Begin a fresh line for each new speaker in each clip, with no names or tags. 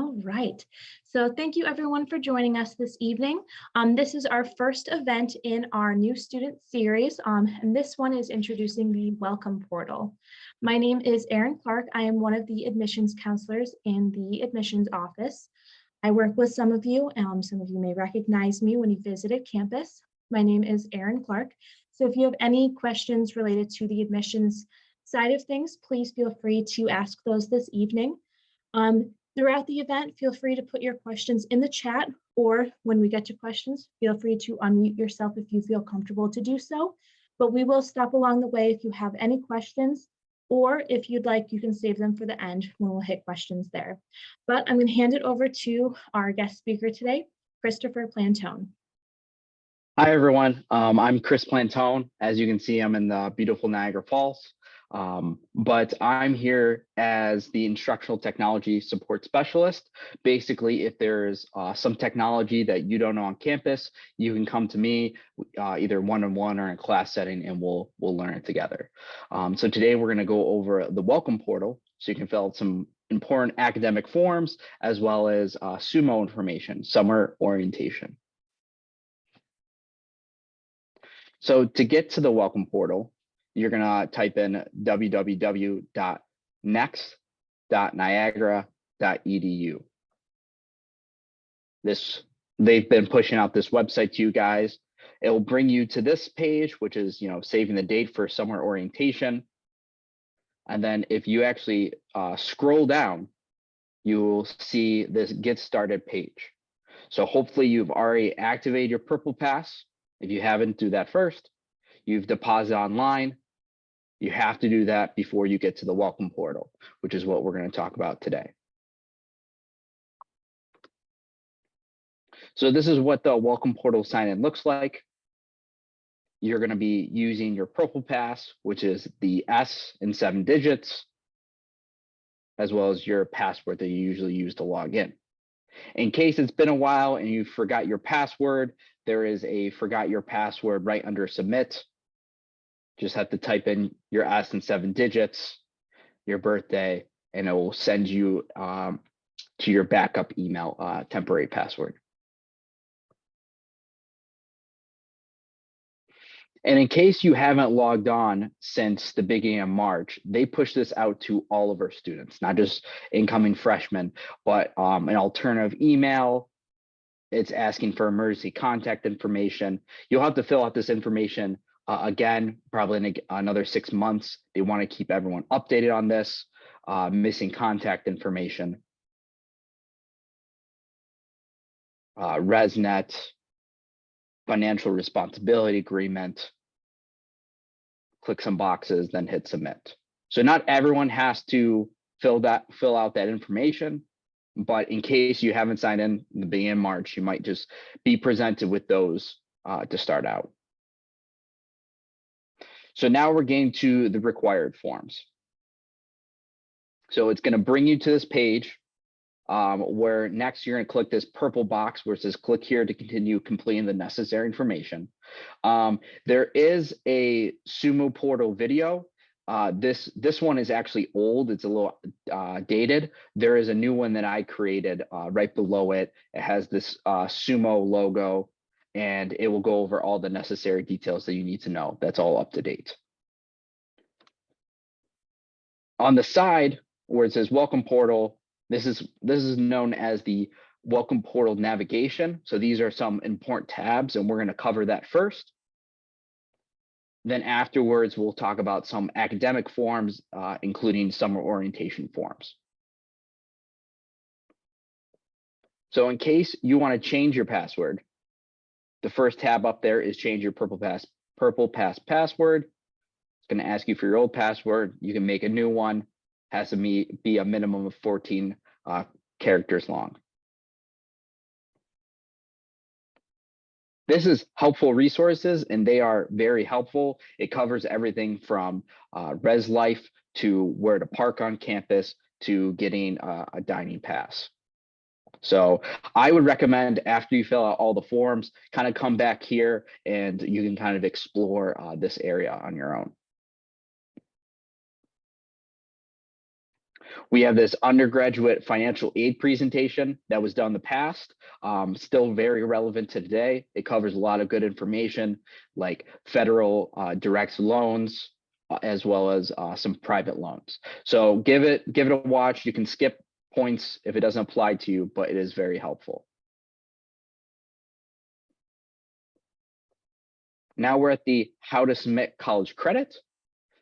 All right. So thank you everyone for joining us this evening. This is our first event in our new student series, and this one is introducing the Welcome Portal. My name is Erin Clark. I am one of the admissions counselors in the admissions office. I work with some of you. Some of you may recognize me when you visited campus. My name is Erin Clark. So if you have any questions related to the admissions side of things, please feel free to ask those this evening. Throughout the event, feel free to put your questions in the chat, or when we get to questions, feel free to unmute yourself if you feel comfortable to do so. But we will stop along the way if you have any questions, or if you'd like, you can save them for the end when we'll hit questions there. But I'm going to hand it over to our guest speaker today, Christopher Plantone.
Hi, everyone. I'm Chris Plantone. As you can see, I'm in the beautiful Niagara Falls. But I'm here as the instructional technology support specialist. Basically, if there's some technology that you don't know on campus, you can come to me either one-on-one or in class setting, and we'll learn it together. So today we're going to go over the Welcome Portal, so you can fill out some important academic forms as well as SUMO information, summer orientation. So to get to the Welcome Portal, you're going to type in www.next.niagara.edu. They've been pushing out this website to you guys. It will bring you to this page, which is, saving the date for summer orientation. And then if you actually scroll down, you will see this Get Started page. So hopefully you've already activated your Purple Pass. If you haven't, do that first. You've deposited online. You have to do that before you get to the Welcome Portal, which is what we're going to talk about today. So this is what the Welcome Portal sign-in looks like. You're going to be using your Purple Pass, which is the S in 7 digits, as well as your password that you usually use to log in. In case it's been a while and you forgot your password, there is a forgot your password right under submit. Just have to type in your S in 7 digits, your birthday, and it will send you to your backup email temporary password. And in case you haven't logged on since the beginning of March, they push this out to all of our students, not just incoming freshmen, but an alternative email. It's asking for emergency contact information. You'll have to fill out this information again, probably in another 6 months. They want to keep everyone updated on this, missing contact information, ResNet, financial responsibility agreement, click some boxes, then hit submit. So not everyone has to fill out that information, but in case you haven't signed in the beginning of March, you might just be presented with those to start out. So now we're getting to the required forms. So it's going to bring you to this page where next you're going to click this purple box where it says click here to continue completing the necessary information. There is a SUMO portal video. This one is actually old. It's a little dated. There is a new one that I created right below it. It has this SUMO logo, and it will go over all the necessary details that you need to know. That's all up to date. On the side where it says Welcome Portal, this is known as the Welcome Portal navigation. So these are some important tabs, and we're going to cover that first. Then afterwards, we'll talk about some academic forms, including summer orientation forms. So in case you want to change your password, the first tab up there is change your Purple Pass password. It's going to ask you for your old password. You can make a new one. Has to be a minimum of 14 characters long. This is helpful resources, and they are very helpful. It covers everything from res life to where to park on campus to getting a dining pass. So I would recommend after you fill out all the forms, kind of come back here and you can kind of explore this area on your own. We have this undergraduate financial aid presentation that was done in the past, still very relevant to today. It covers a lot of good information like federal direct loans, as well as some private loans. So give it a watch. You can skip points if it doesn't apply to you, but it is very helpful. Now we're at the how to submit college credit.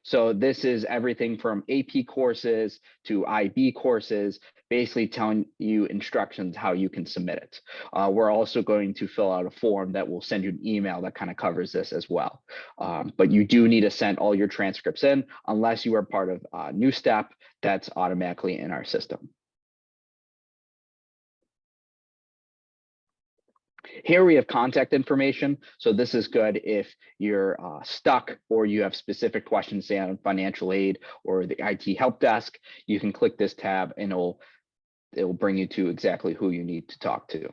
So this is everything from AP courses to IB courses, basically telling you instructions how you can submit it. We're also going to fill out a form that will send you an email that kind of covers this as well. But you do need to send all your transcripts in unless you are part of New Step that's automatically in our system. Here we have contact information. So this is good if you're stuck or you have specific questions, say on financial aid or the IT help desk. You can click this tab and it'll bring you to exactly who you need to talk to.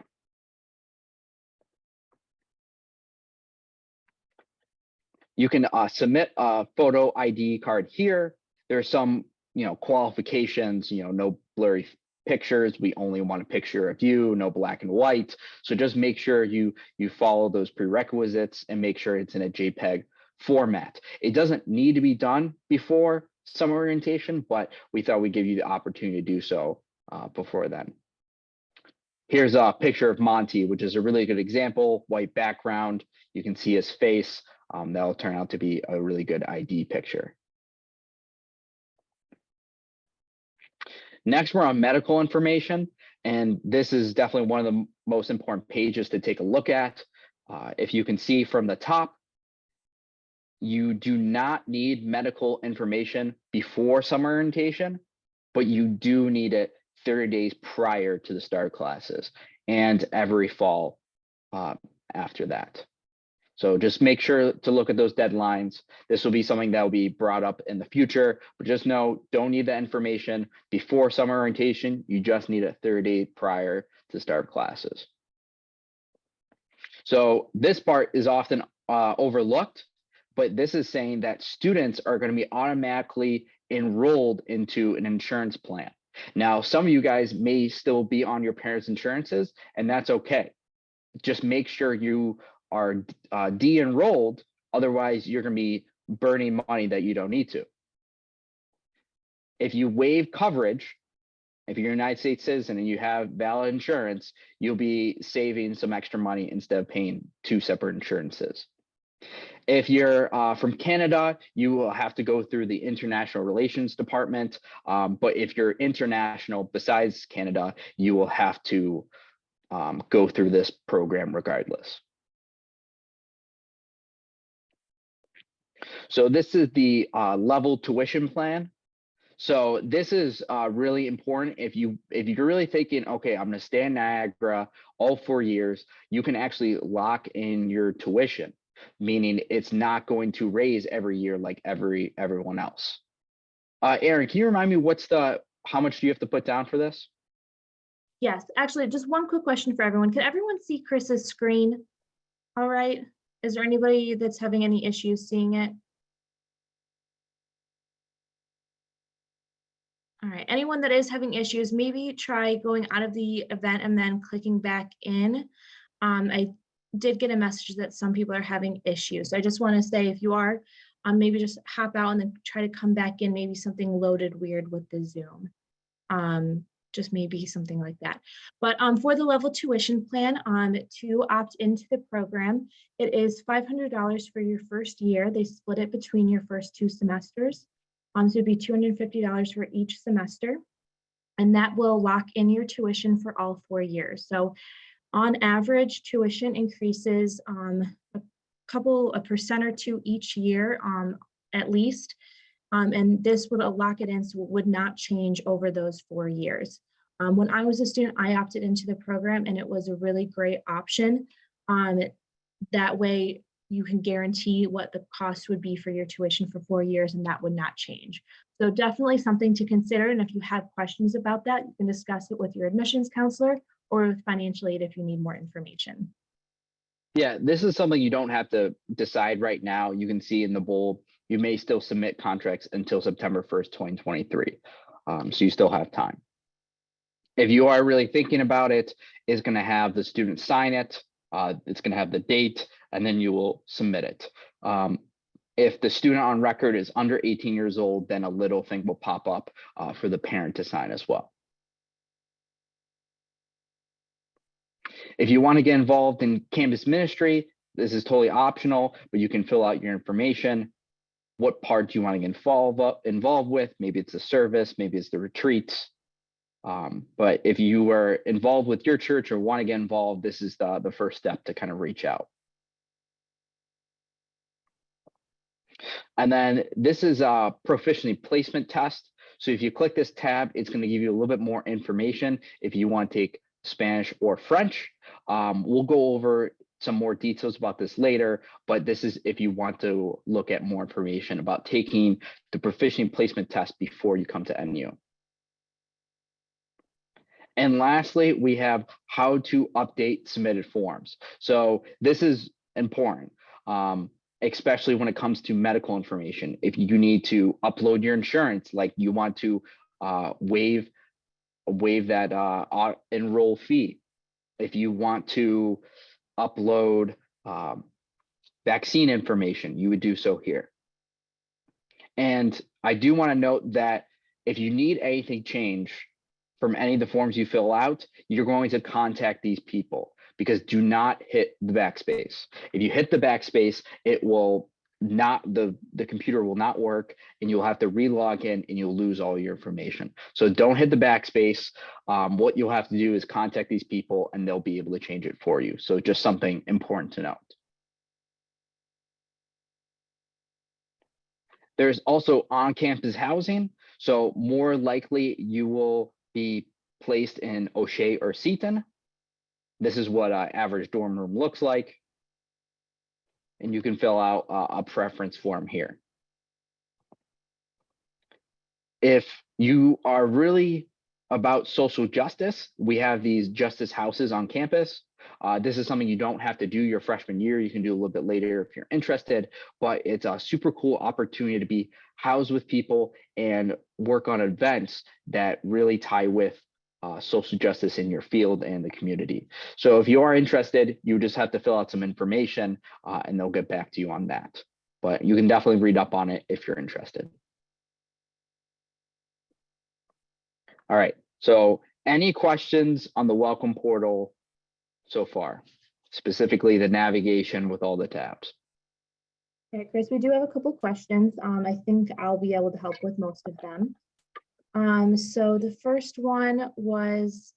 You can submit a photo ID card here. There are some, qualifications, no blurry pictures. We only want a picture of you, no black and white. So just make sure you follow those prerequisites and make sure it's in a JPEG format. It doesn't need to be done before summer orientation, but we thought we'd give you the opportunity to do so before then. Here's a picture of Monty, which is a really good example, white background. You can see his face. That'll turn out to be a really good ID picture. Next, we're on medical information, and this is definitely one of the most important pages to take a look at. If you can see from the top, you do not need medical information before summer orientation, but you do need it 30 days prior to the start of classes and every fall after that. So just make sure to look at those deadlines. This will be something that will be brought up in the future, but just know, don't need the information before summer orientation. You just need it 30 days prior to start classes. So this part is often overlooked, but this is saying that students are going to be automatically enrolled into an insurance plan. Now, some of you guys may still be on your parents' insurances, and that's okay. Just make sure you are de-enrolled, otherwise you're going to be burning money that you don't need to. If you waive coverage, if you're a United States citizen and you have valid insurance, you'll be saving some extra money instead of paying two separate insurances. If you're from Canada, you will have to go through the International Relations Department. But if you're international besides Canada, you will have to go through this program regardless. So this is the level tuition plan. So this is really important. If you're really thinking, okay, I'm going to stay in Niagara all 4 years, you can actually lock in your tuition, meaning it's not going to raise every year like everyone else. Aaron, can you remind me how much do you have to put down for this?
Yes, actually, just one quick question for everyone. Can everyone see Chris's screen? All right. Is there anybody that's having any issues seeing it? All right, anyone that is having issues, maybe try going out of the event and then clicking back in. I did get a message that some people are having issues. So I just want to say, if you are, maybe just hop out and then try to come back in, maybe something loaded weird with the Zoom. Just maybe something like that. But for the level tuition plan, to opt into the program, it is $500 for your first year. They split it between your first 2 semesters. So it'd be $250 for each semester, and that will lock in your tuition for all 4 years. So on average, tuition increases a percent or 2 each year, at least. And this would lock it in, so it would not change over those 4 years. When I was a student, I opted into the program, and it was a really great option. That way, you can guarantee what the cost would be for your tuition for 4 years, and that would not change. So definitely something to consider. And if you have questions about that, you can discuss it with your admissions counselor or with financial aid if you need more information.
Yeah, this is something you don't have to decide right now. You can see in the bold, you may still submit contracts until September 1st, 2023. So you still have time. If you are really thinking about it, it's going to have the student sign it. It's going to have the date, and then you will submit it. If the student on record is under 18 years old, then a little thing will pop up for the parent to sign as well. If you want to get involved in campus ministry, this is totally optional, but you can fill out your information. What part do you want to get involved with? Maybe it's the service, maybe it's the retreats. But if you are involved with your church or want to get involved, this is the first step to kind of reach out. And then this is a proficiency placement test. So if you click this tab, it's going to give you a little bit more information if you want to take Spanish or French. We'll go over some more details about this later, but this is if you want to look at more information about taking the proficiency placement test before you come to NU. And lastly, we have how to update submitted forms. So this is important, especially when it comes to medical information. If you need to upload your insurance, like you want to waive that enroll fee. If you want to upload vaccine information, you would do so here. And I do want to note that if you need anything changed from any of the forms you fill out, you're going to contact these people, because do not hit the backspace. If you hit the backspace, it will not, the computer will not work, and you'll have to re-log in and you'll lose all your information. So don't hit the backspace. What you'll have to do is contact these people and they'll be able to change it for you. So just something important to note. There's also on-campus housing. So more likely you will be placed in O'Shea or Seton. This is what an average dorm room looks like. And you can fill out a preference form here. If you are really about social justice, we have these justice houses on campus. This is something you don't have to do your freshman year. You can do a little bit later if you're interested, but it's a super cool opportunity to be housed with people and work on events that really tie with social justice in your field and the community. So if you are interested, you just have to fill out some information and they'll get back to you on that. But you can definitely read up on it if you're interested. All right, so any questions on the welcome portal so far, specifically the navigation with all the tabs?
Okay, Chris, we do have a couple questions. I think I'll be able to help with most of them. So the first one was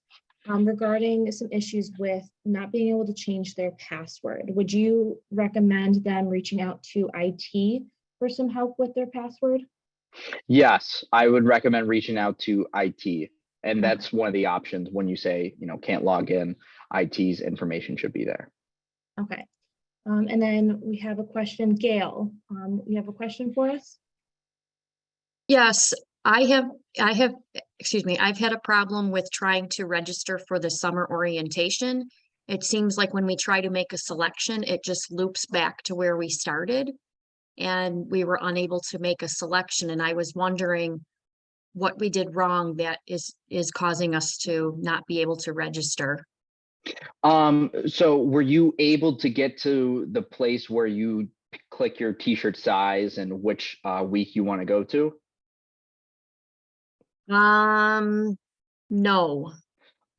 regarding some issues with not being able to change their password. Would you recommend them reaching out to IT for some help with their password?
Yes, I would recommend reaching out to IT. And that's one of the options when you say, can't log in, IT's information should be there.
Okay. And then we have a question, Gail. You have a question for us?
Yes, I've had a problem with trying to register for the summer orientation. It seems like when we try to make a selection, it just loops back to where we started. And we were unable to make a selection. And I was wondering what we did wrong that is causing us to not be able to register.
So were you able to get to the place where you click your t-shirt size and which week you want to go to?
No,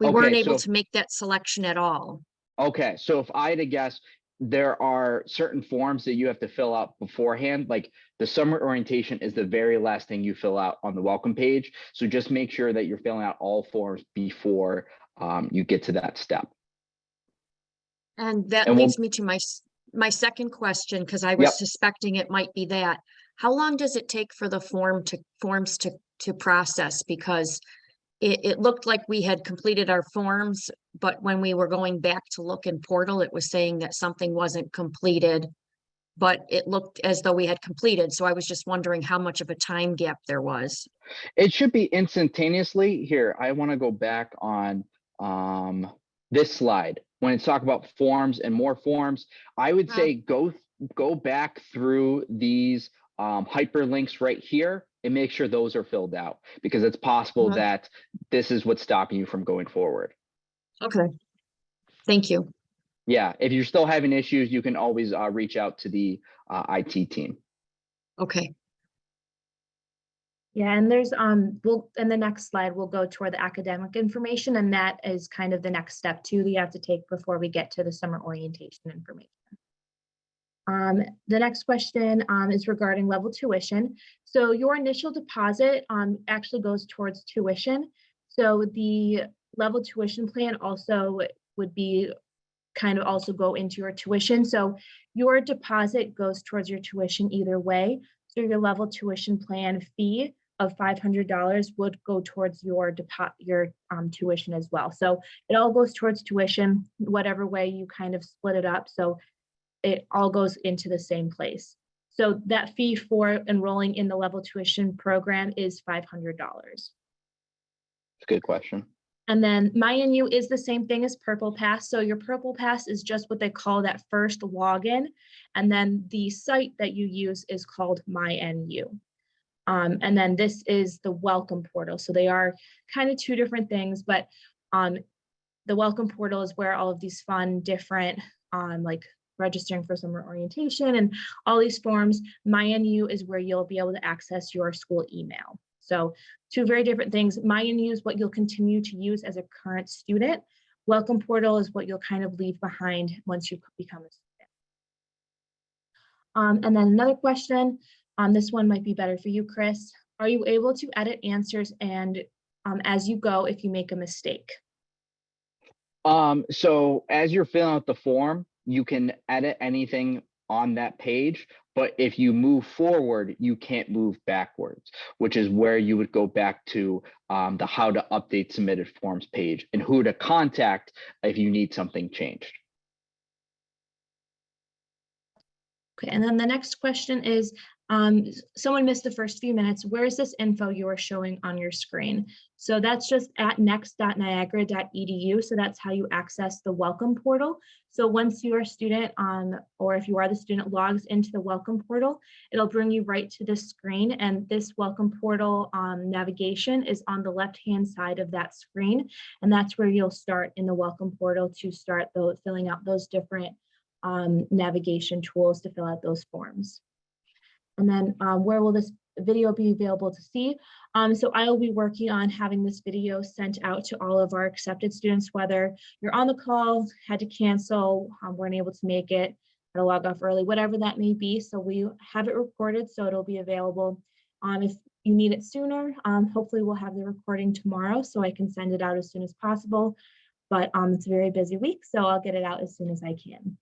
we weren't able to make that selection at all.
Okay, so if I had to guess, there are certain forms that you have to fill out beforehand. Like the summer orientation is the very last thing you fill out on the welcome page. So just make sure that you're filling out all forms before you get to that step.
And that leads me to my second question, because I was suspecting it might be that. How long does it take for the forms to process? Because it looked like we had completed our forms, but when we were going back to look in portal, it was saying that something wasn't completed, but it looked as though we had completed. So I was just wondering how much of a time gap there was.
It should be instantaneously. Here, I want to go back on this slide. When it's talking about forms and more forms, I would say go back through these hyperlinks right here and make sure those are filled out, because it's possible
Mhm.
that this is what's stopping you from going forward.
Okay, thank you.
Yeah, if you're still having issues, you can always reach out to the IT team.
Okay,
Yeah, and there's we'll in the next slide we'll go toward the academic information, and that is kind of the next step too that you have to take before we get to the summer orientation information. The next question is regarding level tuition. So your initial deposit actually goes towards tuition. So the level tuition plan also would be kind of also go into your tuition. So your deposit goes towards your tuition either way. So your level tuition plan fee of $500 would go towards your tuition as well. So it all goes towards tuition, whatever way you kind of split it up. So it all goes into the same place. So that fee for enrolling in the level tuition program is $500.
Good question.
And then MyNU is the same thing as Purple Pass. So your Purple Pass is just what they call that first login. And then the site that you use is called MyNU. And then this is the welcome portal. So they are kind of two different things, but the welcome portal is where all of these fun, different, like registering for summer orientation and all these forms. MyNU is where you'll be able to access your school email. So two very different things. MyNU is what you'll continue to use as a current student. Welcome portal is what you'll kind of leave behind once you become a student. And then another question, this one might be better for you, Chris. Are you able to edit answers and as you go if you make a mistake?
So as you're filling out the form, you can edit anything on that page, but if you move forward, you can't move backwards, which is where you would go back to the how to update submitted forms page and who to contact if you need something changed.
Okay, and then the next question is, someone missed the first few minutes. Where is this info you are showing on your screen? So that's just at next.niagara.edu. So that's how you access the welcome portal. So once your student, or if you are the student, logs into the welcome portal, it'll bring you right to this screen. And this welcome portal navigation is on the left-hand side of that screen. And that's where you'll start in the welcome portal to start filling out those different navigation tools to fill out those forms. And then where will this video be available to see? So I will be working on having this video sent out to all of our accepted students, whether you're on the call, had to cancel, weren't able to make it, had to log off early, whatever that may be. So we have it recorded, so it'll be available. If you need it sooner, hopefully we'll have the recording tomorrow so I can send it out as soon as possible. But it's a very busy week, so I'll get it out as soon as I can.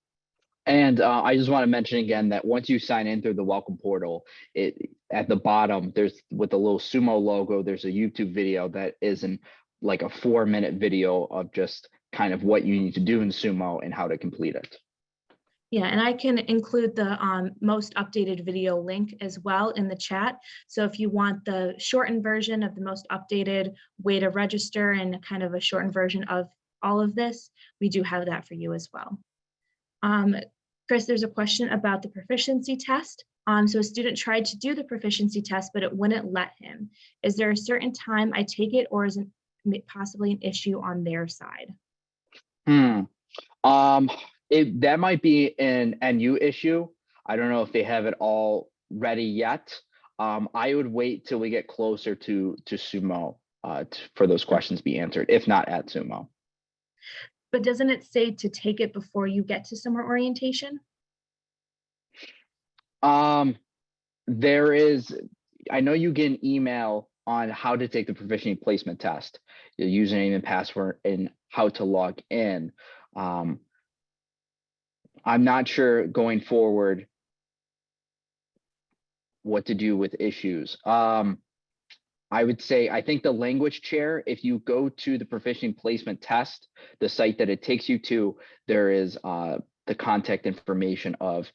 And I just want to mention again that once you sign in through the welcome portal, at the bottom, there's with the little Sumo logo, there's a YouTube video that isn't like a 4-minute video of just kind of what you need to do in Sumo and how to complete it.
Yeah, and I can include the most updated video link as well in the chat. So if you want the shortened version of the most updated way to register and kind of a shortened version of all of this, we do have that for you as well. Chris, there's a question about the proficiency test. So a student tried to do the proficiency test, but it wouldn't let him. Is there a certain time I take it, or is it possibly an issue on their side?
That might be an NU issue. I don't know if they have it all ready yet. I would wait till we get closer to Sumo for those questions be answered, if not at Sumo.
But doesn't it say to take it before you get to summer orientation?
There is, I know you get an email on how to take the proficiency placement test, your username and password, and how to log in. I'm not sure going forward what to do with issues. I would say, I think the language chair, if you go to the proficiency placement test, the site that it takes you to, there is the contact information of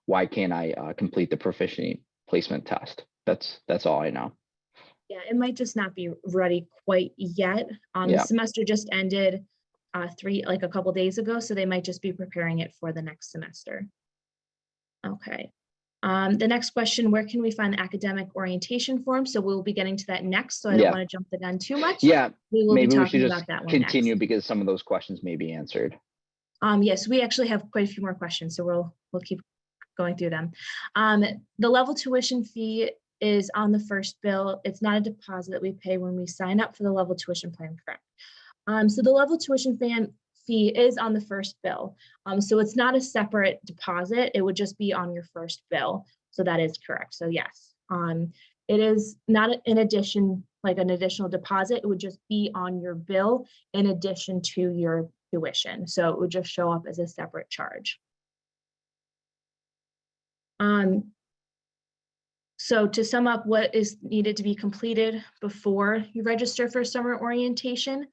why can't I complete the proficiency placement test. That's all I know.
Yeah, it might just not be ready quite yet. The semester just ended a couple days ago, so they might just be preparing it for the next semester. Okay. The next question, where can we find the academic orientation form? So we'll be getting to that next, so I don't want to jump the gun too much.
Yeah,
we will be
maybe we should
talking
just
about that one
continue
next.
because some of those questions may be answered.
Yes, we actually have quite a few more questions, so we'll keep going through them. The level tuition fee is on the first bill. It's not a deposit that we pay when we sign up for the level tuition plan, correct? So the level tuition fee is on the first bill. So it's not a separate deposit. It would just be on your first bill. So that is correct. So yes, it is not in addition, like an additional deposit. It would just be on your bill in addition to your tuition. So it would just show up as a separate charge. So to sum up what is needed to be completed before you register for summer orientation,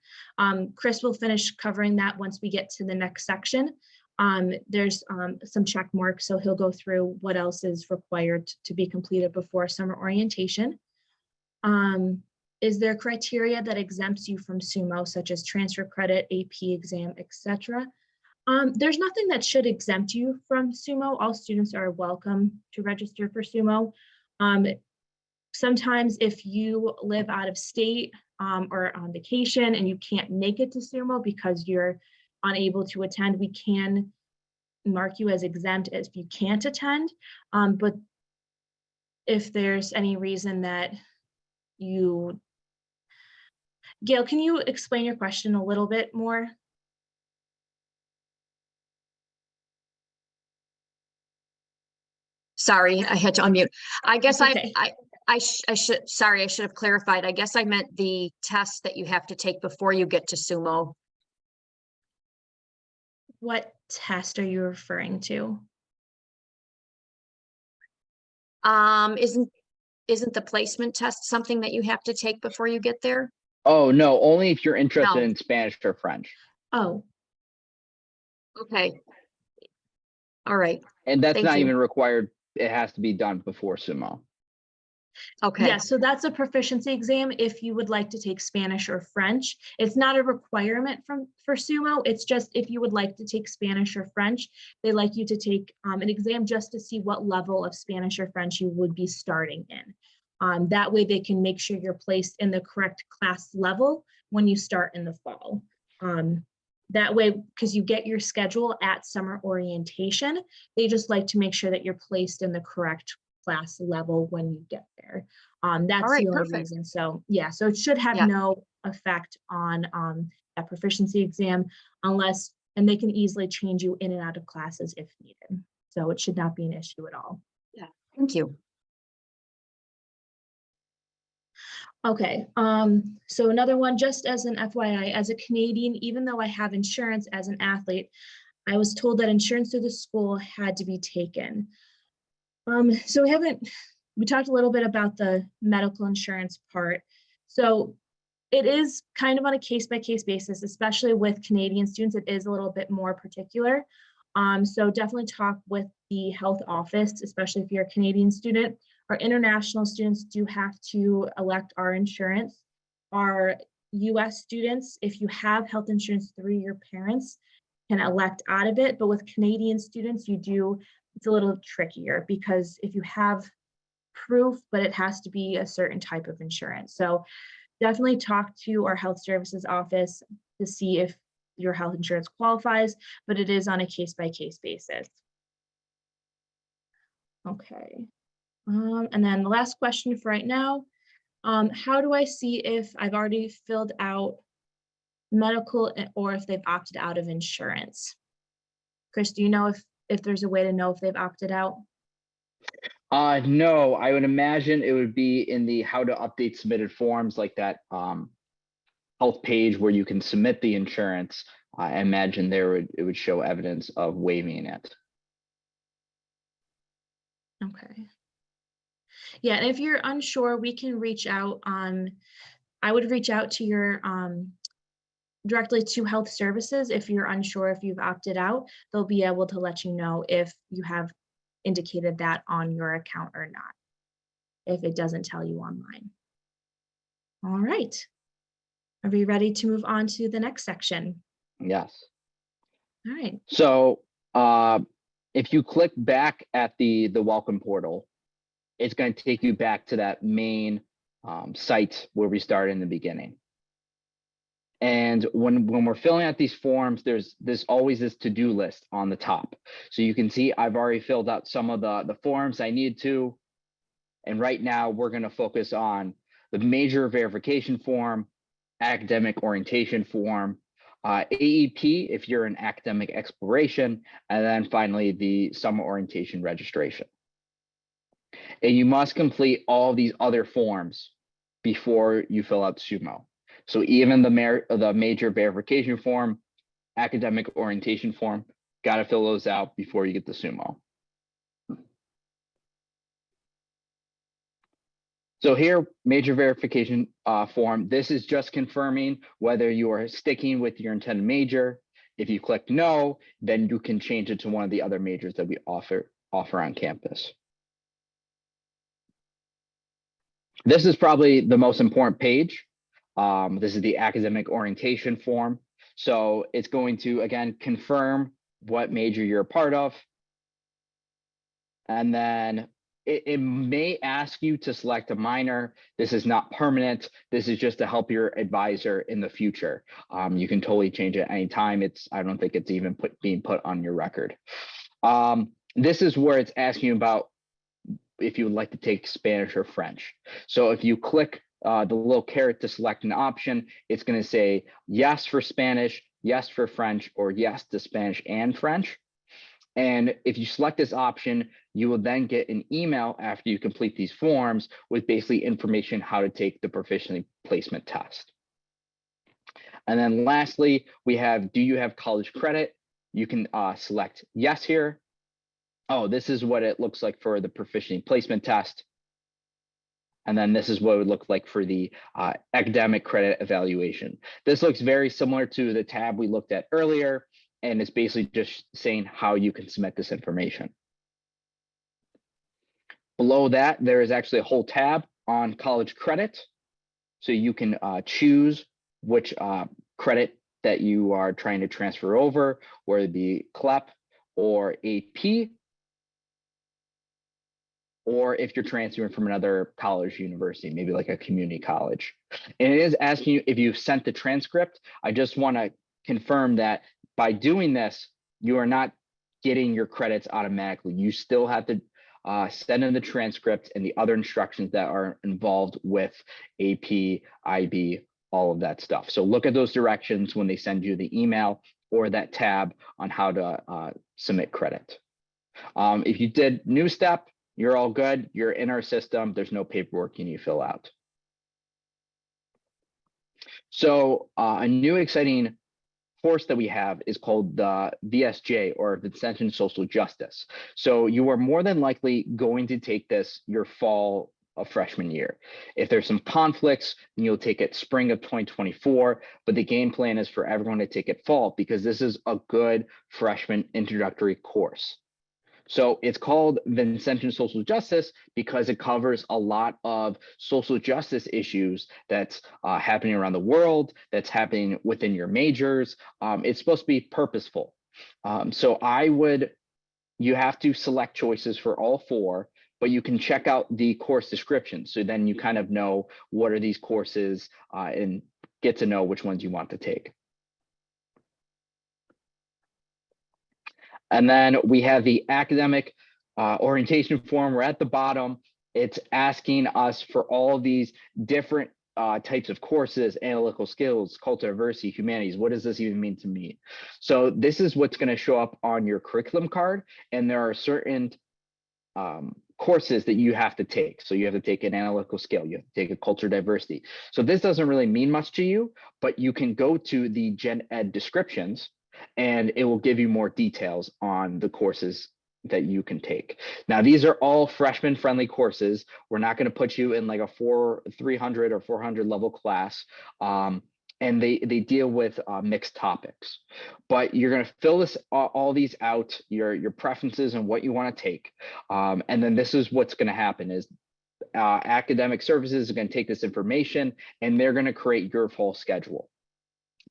Chris will finish covering that once we get to the next section. There's some check marks, so he'll go through what else is required to be completed before summer orientation. Is there criteria that exempts you from SUMO, such as transfer credit, AP exam, etc.? There's nothing that should exempt you from SUMO. All students are welcome to register for SUMO. Sometimes if you live out of state or on vacation and you can't make it to SUMO because you're unable to attend, we can mark you as exempt if you can't attend. But if there's any reason that you, Gail, can you explain your question a little bit more?
Sorry, I had to unmute. I guess
Okay.
I should, sorry, I should have clarified. I guess I meant the test that you have to take before you get to SUMO.
What test are you referring to?
Isn't the placement test something that you have to take before you get there?
Oh, no, only if you're interested
No.
in Spanish or French.
Oh,
Okay. All right.
And that's
Thank
not
you.
even required. It has to be done before SUMO.
Okay.
yeah, so that's a proficiency exam if you would like to take Spanish or French. It's not a requirement for SUMO. It's just if you would like to take Spanish or French, they like you to take an exam just to see what level of Spanish or French you would be starting in. That way they can make sure you're placed in the correct class level when you start in the fall. That way, because you get your schedule at summer orientation, they just like to make sure that you're placed in the correct class level when you get there. That's
All right,
the only
perfect.
reason. So yeah, so it should have
Yeah.
no effect on that proficiency exam unless, and they can easily change you in and out of classes if needed. So it should not be an issue at all.
Yeah, thank you.
Okay, so another one, just as an FYI, as a Canadian, even though I have insurance as an athlete, I was told that insurance through the school had to be taken. So we talked a little bit about the medical insurance part. So it is kind of on a case-by-case basis, especially with Canadian students, it is a little bit more particular. So definitely talk with the health office, especially if you're a Canadian student. Our international students do have to elect our insurance. Our US students, if you have health insurance through your parents, can elect out of it. But with Canadian students, it's a little trickier because if you have proof, but it has to be a certain type of insurance. So definitely talk to our health services office to see if your health insurance qualifies, but it is on a case-by-case basis. Okay. And then the last question for right now, how do I see if I've already filled out medical or if they've opted out of insurance? Chris, do you know if there's a way to know if they've opted out?
No, I would imagine it would be in the how to update submitted forms, like that health page where you can submit the insurance. I imagine it would show evidence of waiving it.
Okay. Yeah, and if you're unsure, we can reach out. I would reach out to your directly to health services. If you're unsure if you've opted out, they'll be able to let you know if you have indicated that on your account or not, if it doesn't tell you online. All right. Are we ready to move on to the next section?
Yes.
All right.
So If you click back at the welcome portal, it's going to take you back to that main site where we started in the beginning. And when we're filling out these forms, there's always this to-do list on the top. So you can see I've already filled out some of the forms I need to. And right now we're going to focus on the major verification form, academic orientation form, AEP if you're in academic exploration, and then finally the summer orientation registration. And you must complete all these other forms before you fill out SUMO. So even the major verification form, academic orientation form, got to fill those out before you get the SUMO. So here, major verification form, this is just confirming whether you are sticking with your intended major. If you click no, then you can change it to one of the other majors that we offer on campus. This is probably the most important page. This is the academic orientation form. So it's going to, again, confirm what major you're a part of. And then it may ask you to select a minor. This is not permanent. This is just to help your advisor in the future. You can totally change it anytime. I don't think it's even being put on your record. This is where it's asking about if you would like to take Spanish or French. So if you click the little caret to select an option, it's going to say yes for Spanish, yes for French, or yes to Spanish and French. And if you select this option, you will then get an email after you complete these forms with basically information how to take the proficiency placement test. And then lastly, we have, do you have college credit? You can select yes here. Oh, this is what it looks like for the proficiency placement test. And then this is what it would look like for the academic credit evaluation. This looks very similar to the tab we looked at earlier, and it's basically just saying how you can submit this information. Below that, there is actually a whole tab on college credit. So you can choose which credit that you are trying to transfer over, whether it be CLEP or AP, or if you're transferring from another college, university, maybe like a community college. And it is asking you if you've sent the transcript. I just want to confirm that by doing this, you are not getting your credits automatically. You still have to send in the transcript and the other instructions that are involved with AP, IB, all of that stuff. So look at those directions when they send you the email or that tab on how to submit credit. If you did new step, you're all good. You're in our system. There's no paperwork you need to fill out. So a new exciting course that we have is called the VSJ, or Vincentian Social Justice. So you are more than likely going to take this your fall of freshman year. If there's some conflicts, then you'll take it spring of 2024, but the game plan is for everyone to take it fall because this is a good freshman introductory course. So it's called Vincentian Social Justice because it covers a lot of social justice issues that's happening around the world, that's happening within your majors. It's supposed to be purposeful. So you have to select choices for all four, but you can check out the course description. So then you kind of know what are these courses and get to know which ones you want to take. And then we have the academic orientation form. We're at the bottom. It's asking us for all of these different types of courses, analytical skills, cultural diversity, humanities. What does this even mean to me? So this is what's going to show up on your curriculum card. And there are certain courses that you have to take. So you have to take an analytical skill, you have to take a culture diversity. So this doesn't really mean much to you, but you can go to the Gen Ed descriptions and it will give you more details on the courses that you can take. Now, these are all freshman friendly courses. We're not going to put you in like a 300 or 400 level class. And they deal with mixed topics, but you're going to fill all these out, your preferences and what you want to take. And then this is what's going to happen is academic services are going to take this information and they're going to create your fall schedule.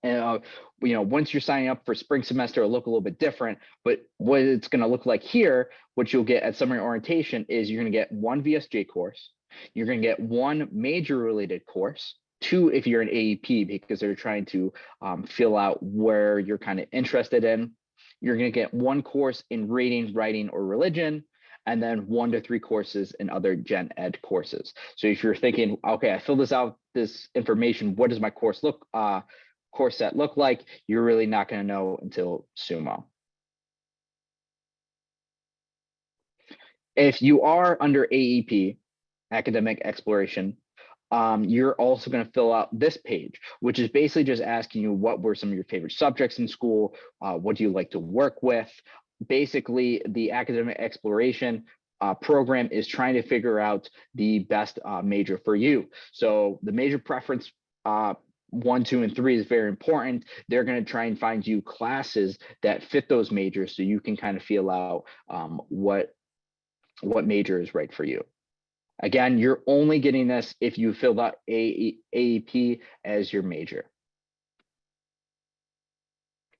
And once you're signing up for spring semester, it'll look a little bit different. But what it's going to look like here, what you'll get at summer orientation is you're going to get one VSJ course. You're going to get one major related course, two if you're an AEP, because they're trying to fill out where you're kind of interested in. You're going to get one course in reading, writing, or religion, and then 1 to 3 courses in other gen ed courses. So if you're thinking, okay, I filled this information, what does my course set look like? You're really not going to know until SUMO. If you are under AEP, academic exploration, you're also going to fill out this page, which is basically just asking you what were some of your favorite subjects in school, what do you like to work with. Basically, the academic exploration program is trying to figure out the best major for you. So the major preference 1, 2, and 3 is very important. They're going to try and find you classes that fit those majors so you can kind of feel out what major is right for you. Again, you're only getting this if you filled out AEP as your major.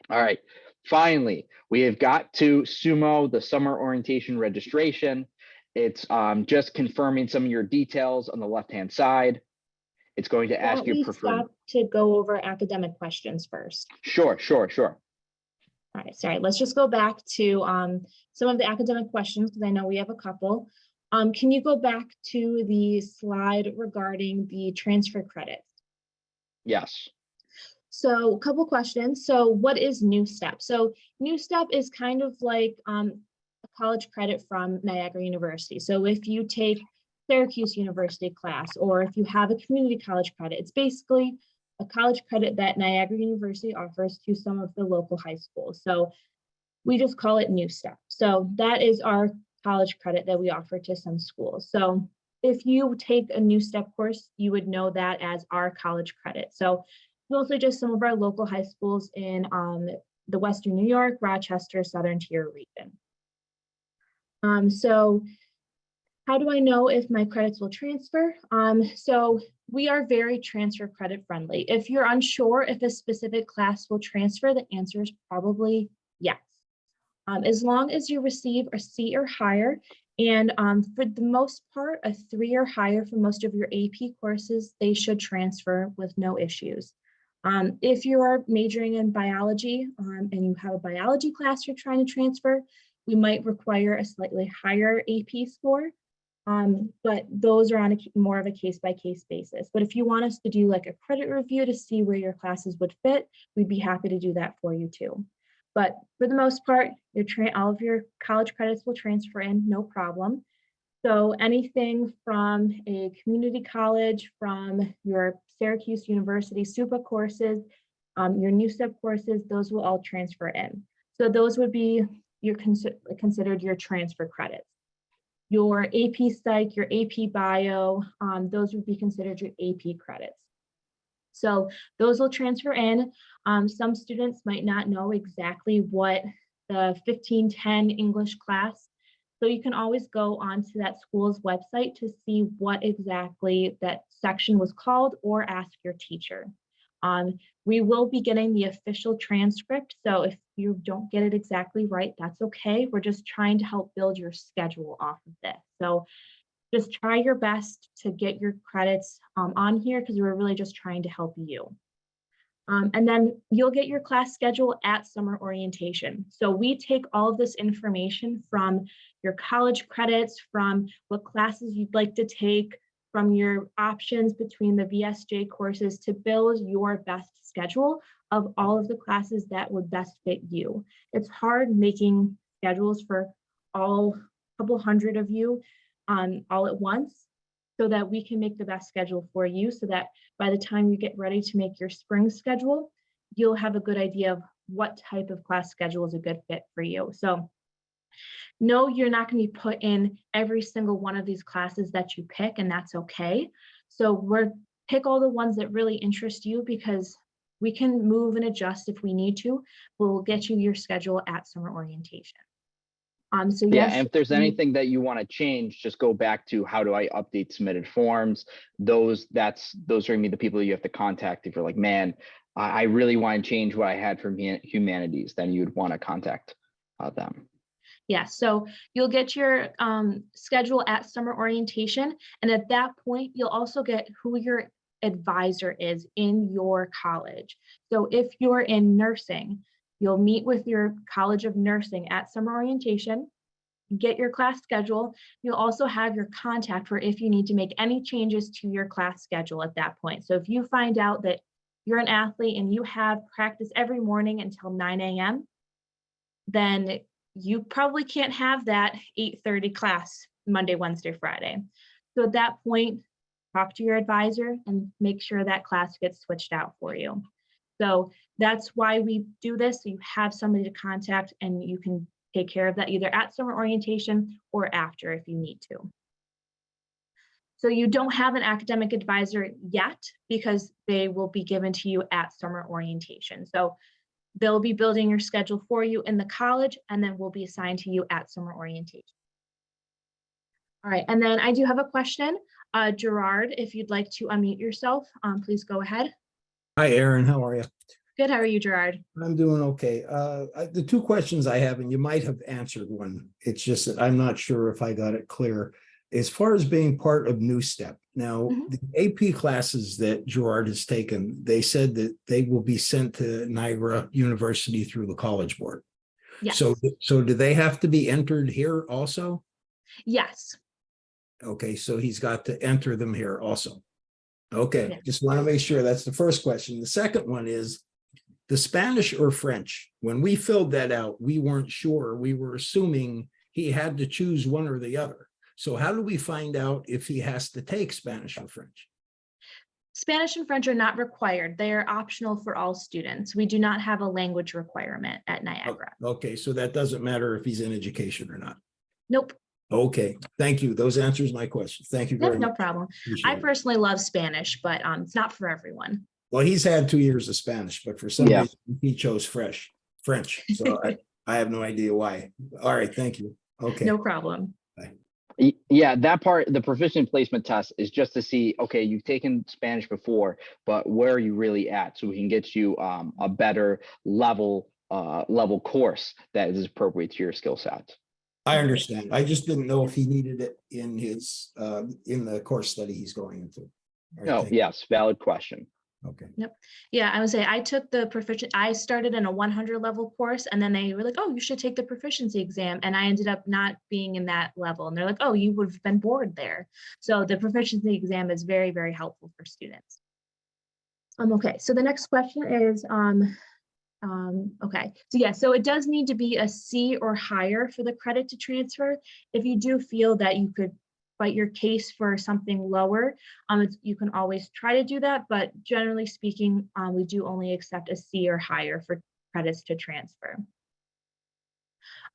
All right, finally, we have got to SUMO, the summer orientation registration. It's just confirming some of your details on the left-hand side. It's going to ask your preferred.
Stop to go over academic questions first.
Sure.
All right, sorry, let's just go back to some of the academic questions because I know we have a couple. Can you go back to the slide regarding the transfer credits?
Yes.
So a couple questions. So what is New Step? So New Step is kind of like a college credit from Niagara University. So if you take Syracuse University class, or if you have a community college credit, it's basically a college credit that Niagara University offers to some of the local high schools. So we just call it New Step. So that is our college credit that we offer to some schools. So if you take a New Step course, you would know that as our college credit. So mostly just some of our local high schools in the Western New York, Rochester, Southern Tier region. So how do I know if my credits will transfer? So we are very transfer credit friendly. If you're unsure if a specific class will transfer, the answer is probably yes. As long as you receive a C or higher, and for the most part, a 3 or higher for most of your AP courses, they should transfer with no issues. If you are majoring in biology and you have a biology class you're trying to transfer, we might require a slightly higher AP score, but those are on more of a case-by-case basis. But if you want us to do like a credit review to see where your classes would fit, we'd be happy to do that for you too. But for the most part, all of your college credits will transfer in, no problem. So anything from a community college, from your Syracuse University SUPA courses, your New Step courses, those will all transfer in. So those would be considered your transfer credits. Your AP Psych, your AP Bio, those would be considered your AP credits. So those will transfer in. Some students might not know exactly what the 1510 English class. So you can always go onto that school's website to see what exactly that section was called or ask your teacher. We will be getting the official transcript. So if you don't get it exactly right, that's okay. We're just trying to help build your schedule off of this. So just try your best to get your credits on here because we're really just trying to help you. And then you'll get your class schedule at summer orientation. So we take all of this information from your college credits, from what classes you'd like to take, from your options between the VSJ courses to build your best schedule of all of the classes that would best fit you. It's hard making schedules for all couple hundred of you all at once, so that we can make the best schedule for you, so that by the time you get ready to make your spring schedule, you'll have a good idea of what type of class schedule is a good fit for you. So no, you're not going to be put in every single one of these classes that you pick, and that's okay. So pick all the ones that really interest you, because we can move and adjust if we need to. We'll get you your schedule at summer orientation. So
yeah,
yes,
and if there's anything that you want to change, just go back to how do I update submitted forms. Those are gonna be the people you have to contact if you're like, man, I really want to change what I had from humanities, then you'd want to contact them.
Yeah, so you'll get your schedule at summer orientation. And at that point, you'll also get who your advisor is in your college. So if you're in nursing, you'll meet with your College of Nursing at summer orientation, get your class schedule. You'll also have your contact for if you need to make any changes to your class schedule at that point. So if you find out that you're an athlete and you have practice every morning until 9 a.m., then you probably can't have that 8:30 class Monday, Wednesday, Friday. So at that point, talk to your advisor and make sure that class gets switched out for you. So that's why we do this. So you have somebody to contact and you can take care of that either at summer orientation or after if you need to. So you don't have an academic advisor yet because they will be given to you at summer orientation. So they'll be building your schedule for you in the college and then will be assigned to you at summer orientation. All right, and then I do have a question. Gerard, if you'd like to unmute yourself, please go ahead.
Hi, Aaron. How are you?
Good, how are you, Gerard?
I'm doing okay. The two questions I have, and you might have answered one, it's just that I'm not sure if I got it clear. As far as being part of New Step, now the AP classes that Gerard has taken, they said that they will be sent to Niagara University through the College Board.
Yes.
So do they have to be entered here also?
Yes.
Okay, so he's got to enter them here also. Okay,
Yeah.
just want to make sure that's the first question. The second one is the Spanish or French. When we filled that out, we weren't sure. We were assuming he had to choose one or the other. So how do we find out if he has to take Spanish or French?
Spanish and French are not required. They are optional for all students. We do not have a language requirement at Niagara.
Okay, so that doesn't matter if he's in education or not.
Nope.
Okay, thank you. Those answers my questions. Thank you very
No
much.
problem.
Appreciate
I
it.
personally love Spanish, but it's not for everyone.
Well, he's had 2 years of Spanish, but for some reason he chose French. So I have no idea why. All right, thank you. Okay.
No problem.
Yeah, that part, the proficient placement test is just to see, okay, you've taken Spanish before, but where are you really at? So we can get you a better level course that is appropriate to your skill set.
I understand. I just didn't know if he needed it in his in the course study he's going into. All right,
No,
thank you.
yes, valid question.
Okay.
Yep. Yeah, I would say I took the proficient. I started in a 100 level course and then they were like, oh, you should take the proficiency exam. And I ended up not being in that level. And they're like, oh, you would have been bored there. So the proficiency exam is very, very helpful for students. Okay, so the next question is, okay, so yeah, so it does need to be a C or higher for the credit to transfer. If you do feel that you could fight your case for something lower, you can always try to do that, but generally speaking, we do only accept a C or higher for credits to transfer.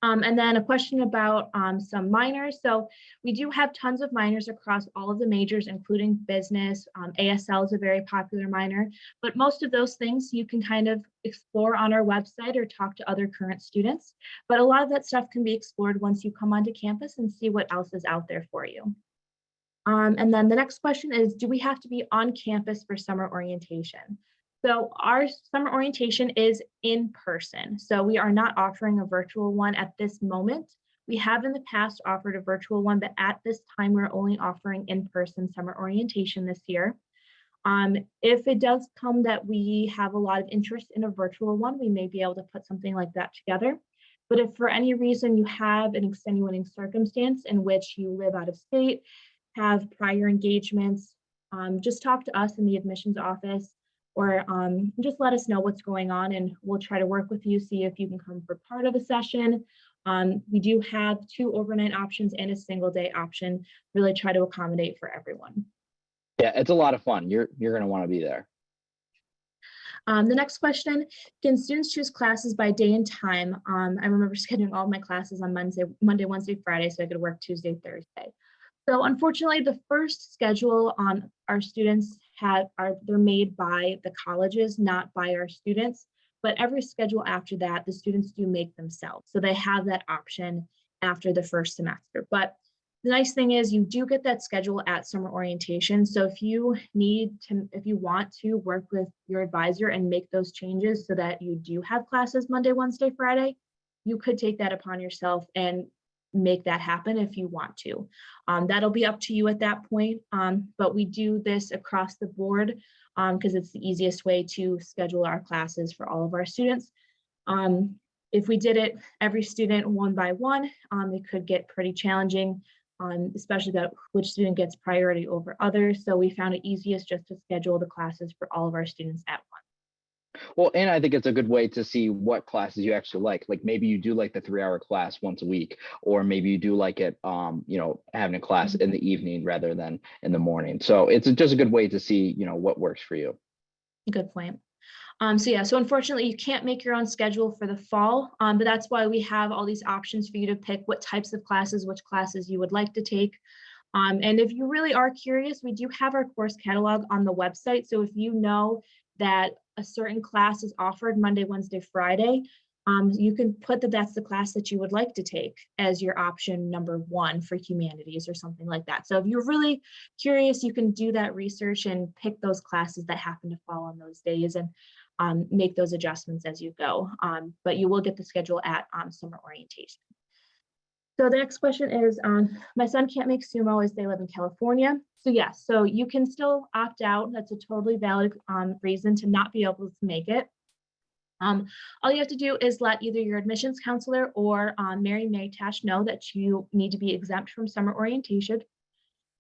And then a question about some minors. So we do have tons of minors across all of the majors, including business. ASL is a very popular minor, but most of those things you can kind of explore on our website or talk to other current students. But a lot of that stuff can be explored once you come onto campus and see what else is out there for you. And then the next question is, do we have to be on campus for summer orientation? So our summer orientation is in person. So we are not offering a virtual one at this moment. We have in the past offered a virtual one, but at this time we're only offering in-person summer orientation this year. If it does come that we have a lot of interest in a virtual one, we may be able to put something like that together. But if for any reason you have an extenuating circumstance in which you live out of state, have prior engagements, just talk to us in the admissions office, or just let us know what's going on and we'll try to work with you, see if you can come for part of a session. We do have 2 overnight options and a single day option, really try to accommodate for everyone.
Yeah, it's a lot of fun. You're gonna want to be there.
The next question, can students choose classes by day and time? I remember scheduling all my classes on Monday, Wednesday, Friday, so I could work Tuesday, Thursday. So unfortunately, the first schedule on our students they're made by the colleges, not by our students. But every schedule after that, the students do make themselves. So they have that option after the first semester. But The nice thing is you do get that schedule at summer orientation. So if you want to work with your advisor and make those changes so that you do have classes Monday, Wednesday, Friday, you could take that upon yourself and make that happen if you want to. That'll be up to you at that point. But we do this across the board because it's the easiest way to schedule our classes for all of our students. If we did it every student one by one, it could get pretty challenging, especially about which student gets priority over others. So we found it easiest just to schedule the classes for all of our students at once.
Well, and I think it's a good way to see what classes you actually like. Like maybe you do like the 3-hour class once a week, or maybe you do like it, having a class in the evening rather than in the morning. So it's just a good way to see, what works for you.
Good point. So unfortunately you can't make your own schedule for the fall, but that's why we have all these options for you to pick what types of classes, which classes you would like to take. And if you really are curious, we do have our course catalog on the website. So if you know that a certain class is offered Monday, Wednesday, Friday, you can put that that's the class that you would like to take as your option number 1 for humanities or something like that. So if you're really curious, you can do that research and pick those classes that happen to fall on those days and make those adjustments as you go. But you will get the schedule at summer orientation. So the next question is, my son can't make sumo as they live in California. So yes, so you can still opt out. That's a totally valid reason to not be able to make it. All you have to do is let either your admissions counselor or Mary Maytash know that you need to be exempt from summer orientation.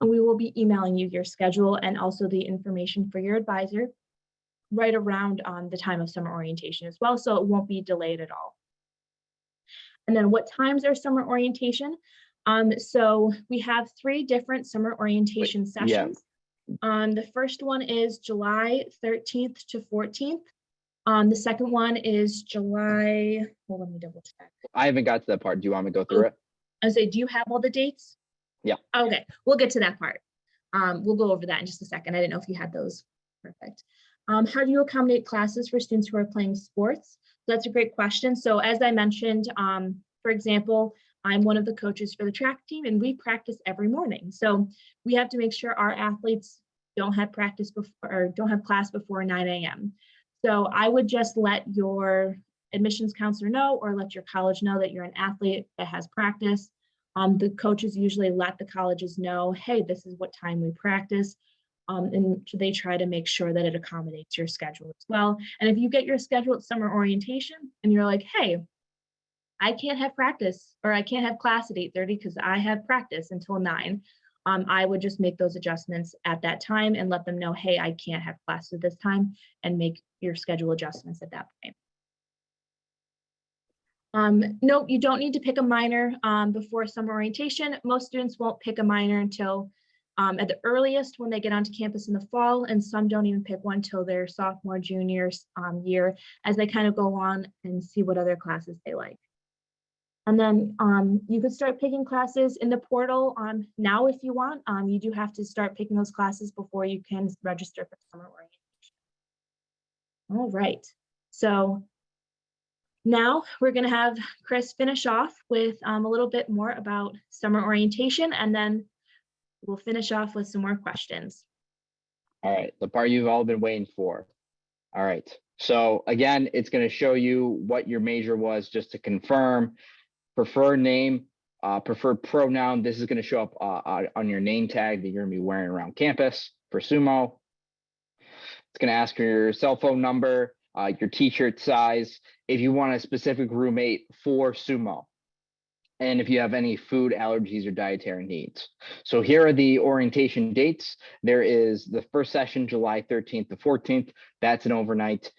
And we will be emailing you your schedule and also the information for your advisor right around the time of summer orientation as well. So it won't be delayed at all. And then what times are summer orientation? So we have 3 different summer orientation sessions. The first one is July 13th to 14th. The second one is July, well, let me double check.
I haven't got to that part. Do you want me to go through it?
I say, do you have all the dates?
Yeah.
Okay, we'll get to that part. We'll go over that in just a second. I didn't know if you had those. Perfect. How do you accommodate classes for students who are playing sports? So that's a great question. So as I mentioned, for example, I'm one of the coaches for the track team and we practice every morning. So we have to make sure our athletes don't have practice before or don't have class before 9 a.m. So I would just let your admissions counselor know or let your college know that you're an athlete that has practice. The coaches usually let the colleges know, hey, this is what time we practice. And they try to make sure that it accommodates your schedule as well. And if you get your schedule at summer orientation and you're like, hey, I can't have practice or I can't have class at 8:30 because I have practice until 9. I would just make those adjustments at that time and let them know, hey, I can't have class at this time and make your schedule adjustments at that point. No, you don't need to pick a minor before summer orientation. Most students won't pick a minor until at the earliest when they get onto campus in the fall, and some don't even pick one till their sophomore, junior year as they kind of go on and see what other classes they like. And then you could start picking classes in the portal now if you want. You do have to start picking those classes before you can register for summer orientation. All right, so now we're going to have Chris finish off with a little bit more about summer orientation, and then we'll finish off with some more questions.
All right, the part you've all been waiting for. All right, so again, it's going to show you what your major was just to confirm. Preferred name, preferred pronoun. This is going to show up on your name tag that you're going to be wearing around campus for sumo. It's going to ask for your cell phone number, your t-shirt size, if you want a specific roommate for sumo, and if you have any food allergies or dietary needs. So here are the orientation dates. There is the first session, July 13th to 14th. That's an overnight.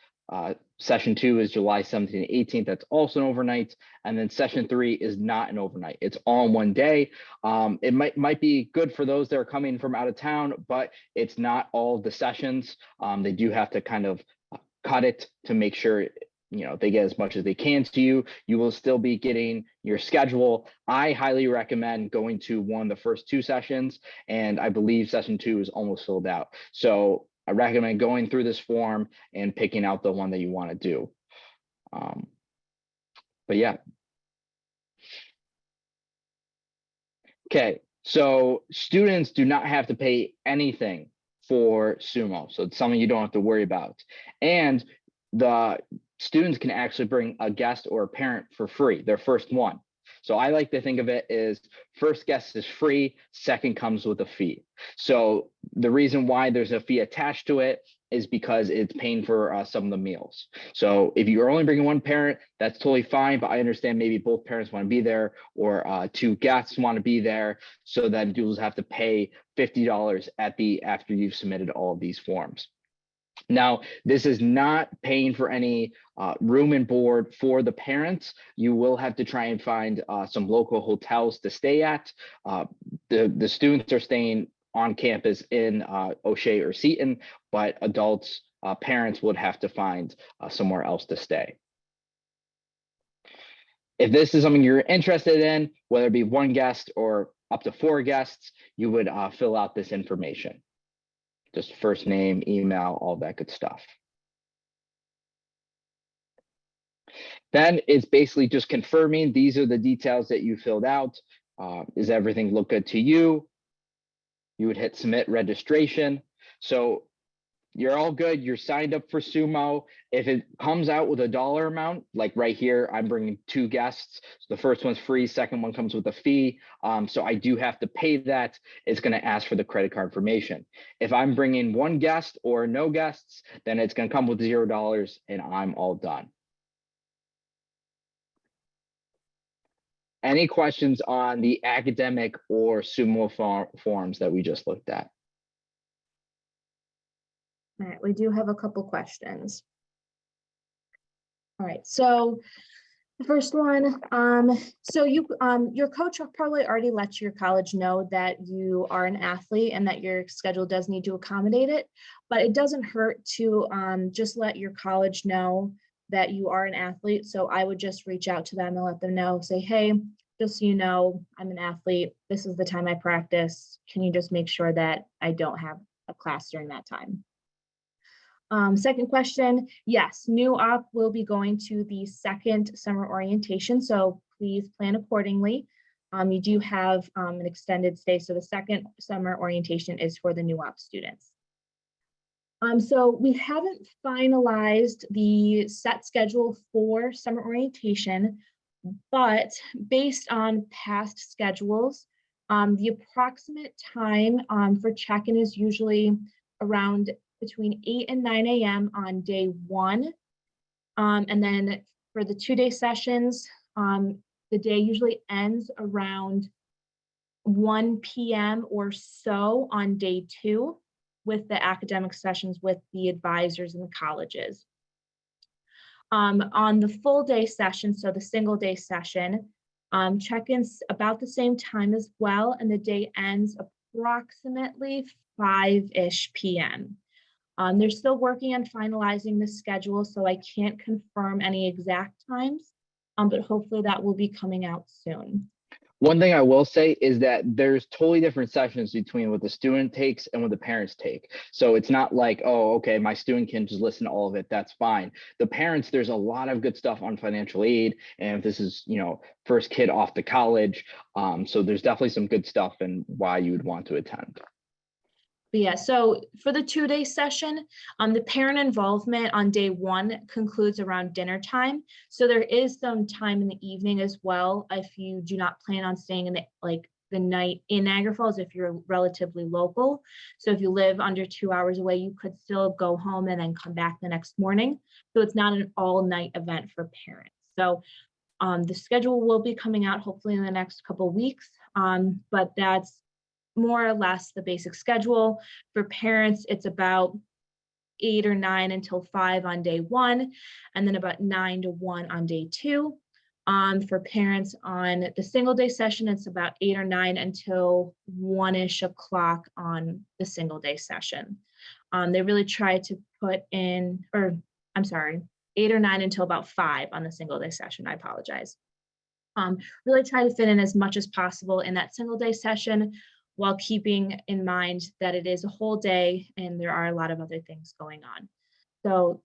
Session 2 is July 17th and 18th. That's also an overnight. And then session 3 is not an overnight. It's all in one day. It might be good for those that are coming from out of town, but it's not all the sessions. They do have to kind of cut it to make sure they get as much as they can to you. You will still be getting your schedule. I highly recommend going to one of the first 2 sessions, and I believe session 2 is almost filled out. So I recommend going through this form and picking out the one that you want to do. But yeah. Okay, So students do not have to pay anything for sumo. So it's something you don't have to worry about. And the students can actually bring a guest or a parent for free, their first one. So I like to think of it as first guest is free, second comes with a fee. So the reason why there's a fee attached to it is because it's paying for some of the meals. So if you're only bringing one parent, that's totally fine. But I understand maybe both parents want to be there, or two guests want to be there. So then you'll have to pay $50 after you've submitted all of these forms. Now, this is not paying for any room and board for the parents. You will have to try and find some local hotels to stay at. The students are staying on campus in O'Shea or Seton, but adults, parents would have to find somewhere else to stay. If this is something you're interested in, whether it be one guest or up to 4 guests, you would fill out this information. Just first name, email, all that good stuff. Then it's basically just confirming these are the details that you filled out. Does everything look good to you? You would hit submit registration. So you're all good. You're signed up for sumo. If it comes out with a dollar amount, like right here, I'm bringing 2 guests. So the first one's free, second one comes with a fee. So I do have to pay that. It's going to ask for the credit card information. If I'm bringing 1 guest or no guests, then it's going to come with $0 and I'm all done. Any questions on the academic or sumo forms that we just looked at?
All right, we do have a couple questions. All right, so the first one, so your coach probably already let your college know that you are an athlete and that your schedule does need to accommodate it, but it doesn't hurt to just let your college know that you are an athlete. So I would just reach out to them and let them know, say, hey, just so you know, I'm an athlete. This is the time I practice. Can you just make sure that I don't have a class during that time? Second question, yes, new op will be going to the second summer orientation, so please plan accordingly. You do have an extended stay, so the second summer orientation is for the new op students. So we haven't finalized the set schedule for summer orientation, but based on past schedules, the approximate time for check-in is usually around between 8 and 9 a.m. on day 1. And then for the 2-day sessions, the day usually ends around 1 p.m. or so on day 2 with the academic sessions with the advisors in the colleges. On the full day session, so the single day session, check-ins about the same time as well, and the day ends approximately 5-ish p.m. They're still working on finalizing the schedule, so I can't confirm any exact times, but hopefully that will be coming out soon.
One thing I will say is that there's totally different sessions between what the student takes and what the parents take. So it's not like, oh, okay, my student can just listen to all of it. That's fine. The parents, there's a lot of good stuff on financial aid. And if this is, first kid off to college. So there's definitely some good stuff and why you would want to attend.
But yeah, so for the 2-day session, the parent involvement on day 1 concludes around dinner time. So there is some time in the evening as well if you do not plan on staying in the night in Niagara Falls if you're relatively local. So if you live under 2 hours away, you could still go home and then come back the next morning. So it's not an all-night event for parents. So the schedule will be coming out hopefully in the next couple of weeks, but that's more or less the basic schedule. For parents, it's about 8 or 9 until 5 on day 1, and then about 9 to 1 on day 2. For parents on the single day session, it's about 8 or 9 until 1-ish o'clock on the single day session. They really try to put in, 8 or 9 until about 5 on the single day session. I apologize. Really try to fit in as much as possible in that single day session, while keeping in mind that it is a whole day and there are a lot of other things going on. So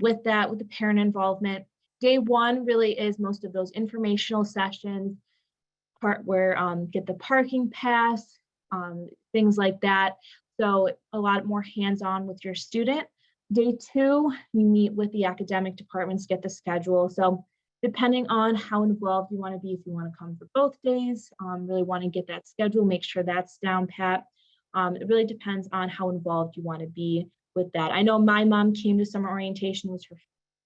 with the parent involvement, day 1 really is most of those informational sessions, part where get the parking pass, things like that. So a lot more hands-on with your student. Day 2, you meet with the academic departments, get the schedule. So depending on how involved you want to be, if you want to come for both days, really want to get that schedule, make sure that's down pat. It really depends on how involved you want to be with that. I know my mom came to summer orientation, was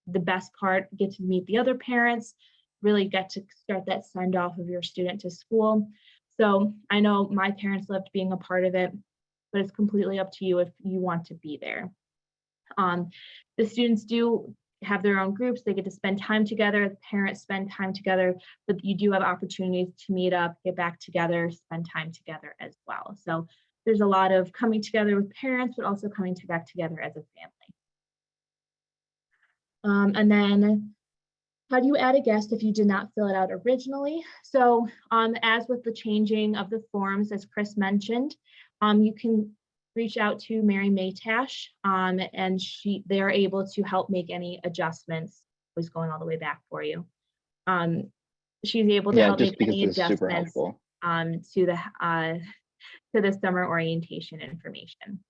the best part, get to meet the other parents, really get to start that send off of your student to school. So I know my parents loved being a part of it, but it's completely up to you if you want to be there. The students do have their own groups. They get to spend time together. The parents spend time together, but you do have opportunities to meet up, get back together, spend time together as well. So there's a lot of coming together with parents, but also coming back together as a family. And then how do you add a guest if you did not fill it out originally? So as with the changing of the forms, as Chris mentioned, you can reach out to Mary Maytash, and they're able to help make any adjustments. Was going all the way back for you. She's able to help make any adjustments to the summer orientation information.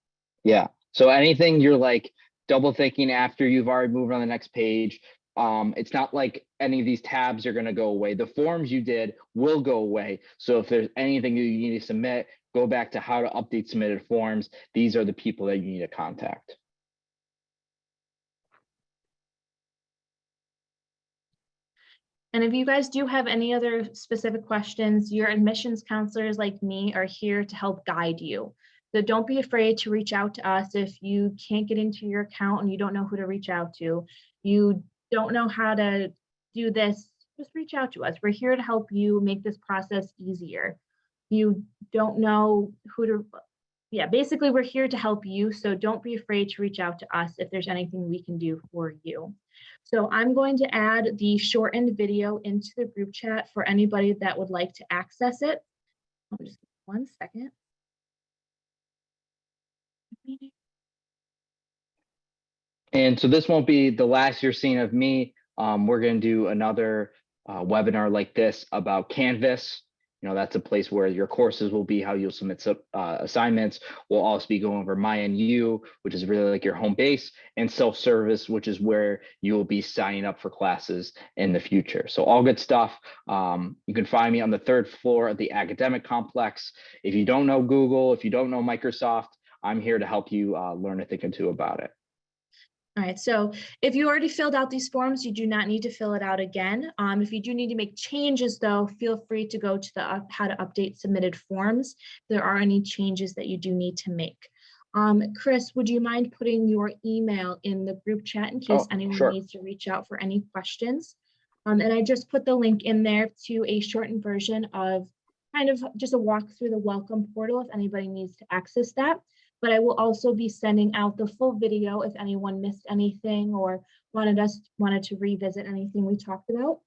Yeah. So anything you're like double thinking after you've already moved on the next page, it's not like any of these tabs are going to go away. The forms you did will go away. So if there's anything you need to submit, go back to how to update submitted forms. These are the people that you need to contact.
And if you guys do have any other specific questions, your admissions counselors like me are here to help guide you. So don't be afraid to reach out to us if you can't get into your account and you don't know who to reach out to. You don't know how to do this, just reach out to us. We're here to help you make this process easier. You don't know who to, basically we're here to help you. So don't be afraid to reach out to us if there's anything we can do for you. So I'm going to add the shortened video into the group chat for anybody that would like to access it. Just 1 second.
And so this won't be the last you're seeing of me. We're going to do another webinar like this about Canvas. You know, that's a place where your courses will be, how you'll submit assignments. We'll also be going over MyNU, which is really like your home base, and self-service, which is where you will be signing up for classes in the future. So all good stuff. You can find me on the 3rd floor of the academic complex. If you don't know Google, if you don't know Microsoft, I'm here to help you learn a thing or two about it.
All right, so if you already filled out these forms, you do not need to fill it out again. If you do need to make changes though, feel free to go to the how to update submitted forms. If there are any changes that you do need to make. Chris, would you mind putting your email in the group chat in case anyone needs to reach out for any questions? And I just put the link in there to a shortened version of kind of just a walk through the welcome portal if anybody needs to access that. But I will also be sending out the full video if anyone missed anything or wanted to revisit anything we talked about.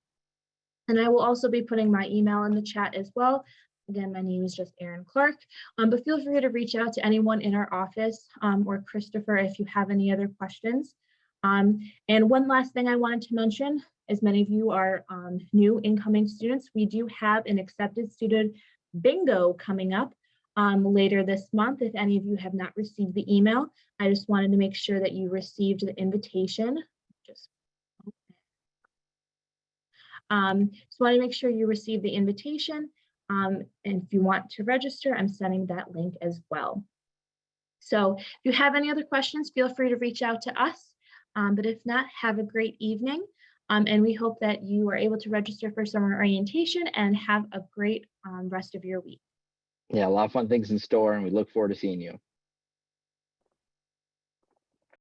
And I will also be putting my email in the chat as well. Again, my name is just Erin Clark, but feel free to reach out to anyone in our office or Christopher if you have any other questions. And one last thing I wanted to mention, as many of you are new incoming students, we do have an accepted student bingo coming up later this month. If any of you have not received the email, I just wanted to make sure that you received the invitation. Just want to make sure you received the invitation. And if you want to register, I'm sending that link as well. So if you have any other questions, feel free to reach out to us. But if not, have a great evening. And we hope that you are able to register for summer orientation and have a great rest of your week.
Yeah, a lot of fun things in store, and we look forward to seeing you.